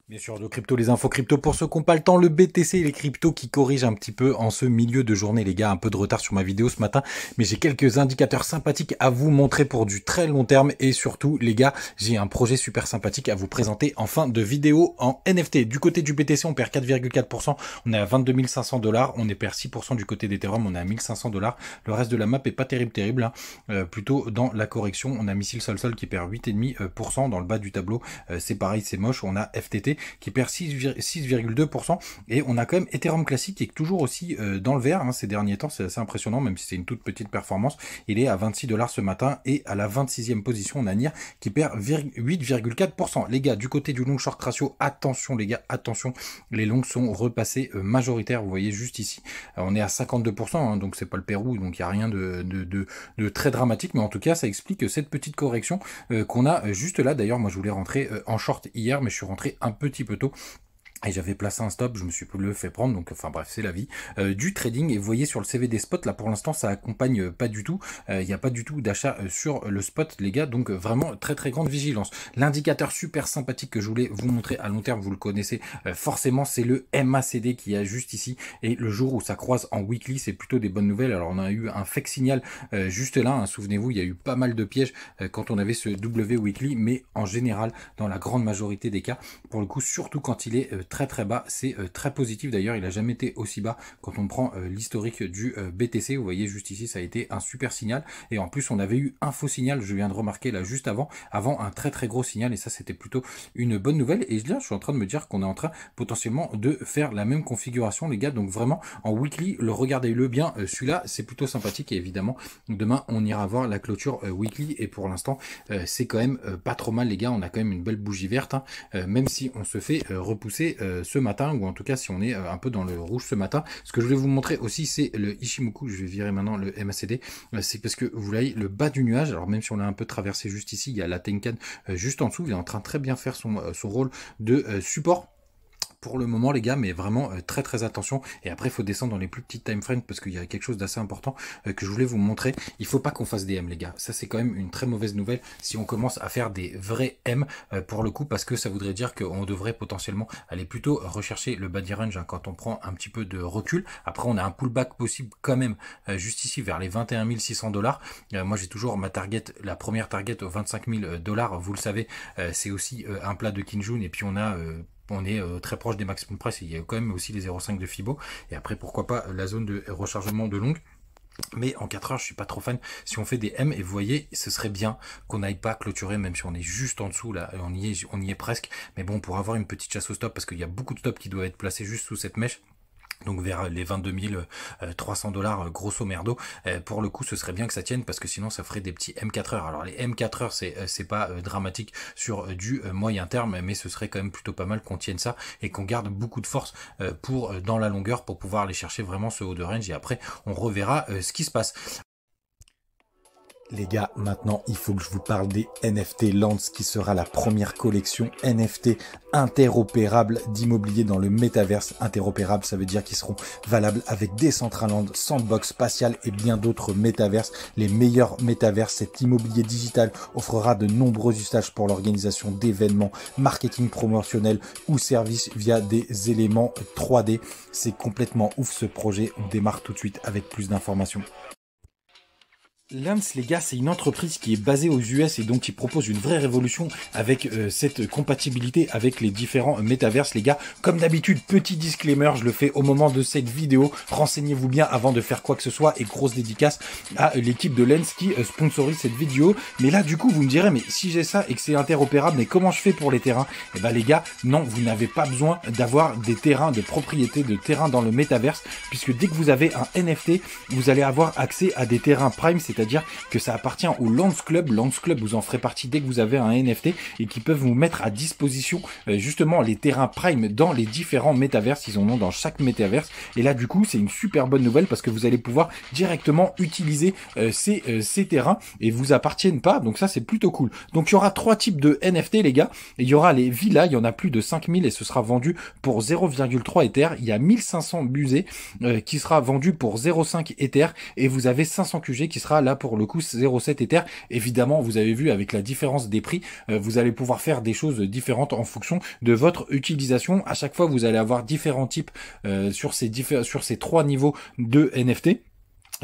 Bien sûr, de crypto, les infos crypto pour ceux qui n'ont pas le temps, le BTC et les cryptos qui corrigent un petit peu en ce milieu de journée, les gars. Un peu de retard sur ma vidéo ce matin, mais j'ai quelques indicateurs sympathiques à vous montrer pour du très long terme. Et surtout, les gars, j'ai un projet super sympathique à vous présenter en fin de vidéo en NFT. Du côté du BTC, on perd 4,4%, on est à 22 500 $, on est perd 6% du côté d'Ethereum, on est à 1500 $. Le reste de la map est pas terrible, hein. Plutôt dans la correction, on a Missile Sol qui perd 8,5%. Dans le bas du tableau, c'est pareil, c'est moche. On a FTT qui perd 6,2%. Et on a quand même Ethereum classique qui est toujours aussi dans le vert, hein, ces derniers temps. C'est assez impressionnant, même si c'est une toute petite performance. Il est à 26 $ ce matin. Et à la 26e position, on a NIR qui perd 8,4%. Les gars, du côté du long short ratio, attention les gars, attention. Les longs sont repassés majoritaires. Vous voyez juste ici. On est à 52%, hein, donc c'est pas le Pérou, donc il n'y a rien de très dramatique. Mais en tout cas, ça explique cette petite correction qu'on a juste là. D'ailleurs, moi je voulais rentrer en short hier, mais je suis rentré un petit peu tôt. Et j'avais placé un stop, je me suis le fait prendre, donc enfin bref, c'est la vie. Du trading, et vous voyez sur le CV des spots, là pour l'instant ça accompagne pas du tout, il n'y a pas du tout d'achat sur le spot les gars, donc vraiment très grande vigilance. L'indicateur super sympathique que je voulais vous montrer à long terme, vous le connaissez forcément, c'est le MACD qui est juste ici, et le jour où ça croise en weekly, c'est plutôt des bonnes nouvelles. Alors on a eu un fake signal juste là, hein, souvenez-vous, il y a eu pas mal de pièges quand on avait ce W weekly, mais en général, dans la grande majorité des cas, pour le coup, surtout quand il est très bas, c'est très positif. D'ailleurs, il a jamais été aussi bas quand on prend l'historique du BTC. Vous voyez juste ici, ça a été un super signal. Et en plus, on avait eu un faux signal, je viens de remarquer là juste avant un très gros signal. Et ça, c'était plutôt une bonne nouvelle. Et là, je suis en train de me dire qu'on est en train potentiellement de faire la même configuration, les gars. Donc vraiment, en weekly, regardez-le bien. Celui-là, c'est plutôt sympathique. Et évidemment, demain, on ira voir la clôture weekly. Et pour l'instant, c'est quand même pas trop mal, les gars. On a quand même une belle bougie verte, hein, même si on se fait repousser ce matin, ou en tout cas si on est un peu dans le rouge ce matin. Ce que je voulais vous montrer aussi, c'est le Ichimoku. Je vais virer maintenant le MACD, c'est parce que vous voyez le bas du nuage. Alors même si on l'a un peu traversé juste ici, il y a la Tenkan juste en dessous. Il est en train de très bien faire son rôle de support pour le moment, les gars, mais vraiment très attention. Et après, il faut descendre dans les plus petites time frames parce qu'il y a quelque chose d'assez important que je voulais vous montrer. Il faut pas qu'on fasse des M, les gars. Ça, c'est quand même une très mauvaise nouvelle si on commence à faire des vrais M pour le coup, parce que ça voudrait dire qu'on devrait potentiellement aller plutôt rechercher le body range, hein, quand on prend un petit peu de recul. Après, on a un pullback possible quand même juste ici vers les 21 600 $. Moi, j'ai toujours ma target, la première target aux 25 000 $. Vous le savez, c'est aussi un plat de Kinjun, et puis on est très proche des maximum price. Il y a quand même aussi les 0,5 de Fibo. Et après, pourquoi pas la zone de rechargement de longue. Mais en 4 heures, je suis pas trop fan. Si on fait des M, et vous voyez, ce serait bien qu'on n'aille pas clôturer, même si on est juste en dessous, là, on y est presque. Mais bon, pour avoir une petite chasse au stop, parce qu'il y a beaucoup de stops qui doivent être placés juste sous cette mèche, donc vers les 22 300 $, grosso merdo. Pour le coup, ce serait bien que ça tienne, parce que sinon ça ferait des petits M4 heures. Alors les M4 heures, c'est pas dramatique sur du moyen terme, mais ce serait quand même plutôt pas mal qu'on tienne ça et qu'on garde beaucoup de force pour dans la longueur, pour pouvoir aller chercher vraiment ce haut de range. Et après, on reverra ce qui se passe. Les gars, maintenant, il faut que je vous parle des NFT Lance, qui sera la première collection NFT interopérable d'immobilier dans le métaverse. Interopérable, ça veut dire qu'ils seront valables avec Decentraland, Sandbox, Spatial et bien d'autres métaverses. Les meilleurs métaverses, cet immobilier digital offrera de nombreux usages pour l'organisation d'événements, marketing promotionnel ou services via des éléments 3D. C'est complètement ouf ce projet. On démarre tout de suite avec plus d'informations. Lance, les gars, c'est une entreprise qui est basée aux US et donc qui propose une vraie révolution avec cette compatibilité avec les différents métaverses, les gars. Comme d'habitude, petit disclaimer, je le fais au moment de cette vidéo. Renseignez-vous bien avant de faire quoi que ce soit, et grosse dédicace à l'équipe de Lens qui sponsorise cette vidéo. Mais là, du coup, vous me direz, mais si j'ai ça et que c'est interopérable, mais comment je fais pour les terrains? Eh ben, les gars, non, vous n'avez pas besoin d'avoir des terrains, de propriété de terrains dans le métaverse, puisque dès que vous avez un NFT, vous allez avoir accès à des terrains prime, c'est-à-dire que ça appartient au Lance Club. Lance Club, vous en ferez partie dès que vous avez un NFT, et qui peuvent vous mettre à disposition justement les terrains prime dans les différents métaverses. Ils en ont dans chaque métaverse, et là du coup c'est une super bonne nouvelle, parce que vous allez pouvoir directement utiliser ces terrains et vous appartiennent pas, donc ça c'est plutôt cool. Donc il y aura 3 types de NFT, les gars. Il y aura les villas, il y en a plus de 5000 et ce sera vendu pour 0,3 Ether. Il y a 1500 musées qui sera vendu pour 0,5 Ether, et vous avez 500 QG qui sera là pour le coup 0,7 Ether. Évidemment, vous avez vu avec la différence des prix, vous allez pouvoir faire des choses différentes en fonction de votre utilisation. À chaque fois, vous allez avoir différents types sur ces 3 niveaux de NFT.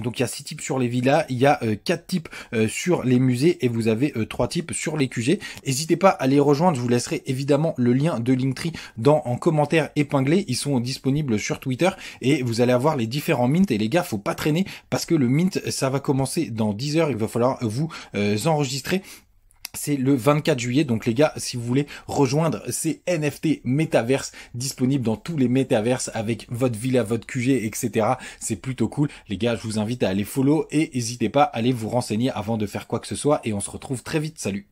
Donc il y a 6 types sur les villas, il y a 4 types sur les musées et vous avez 3 types sur les QG. N'hésitez pas à les rejoindre, je vous laisserai évidemment le lien de Linktree en commentaire épinglé. Ils sont disponibles sur Twitter et vous allez avoir les différents mints. Et les gars, faut pas traîner parce que le mint, ça va commencer dans 10 heures. Il va falloir vous enregistrer. C'est le 24 juillet, donc les gars, si vous voulez rejoindre ces NFT métaverses disponibles dans tous les métaverses avec votre villa, votre QG, etc. C'est plutôt cool. Les gars, je vous invite à aller follow et n'hésitez pas à aller vous renseigner avant de faire quoi que ce soit et on se retrouve très vite. Salut!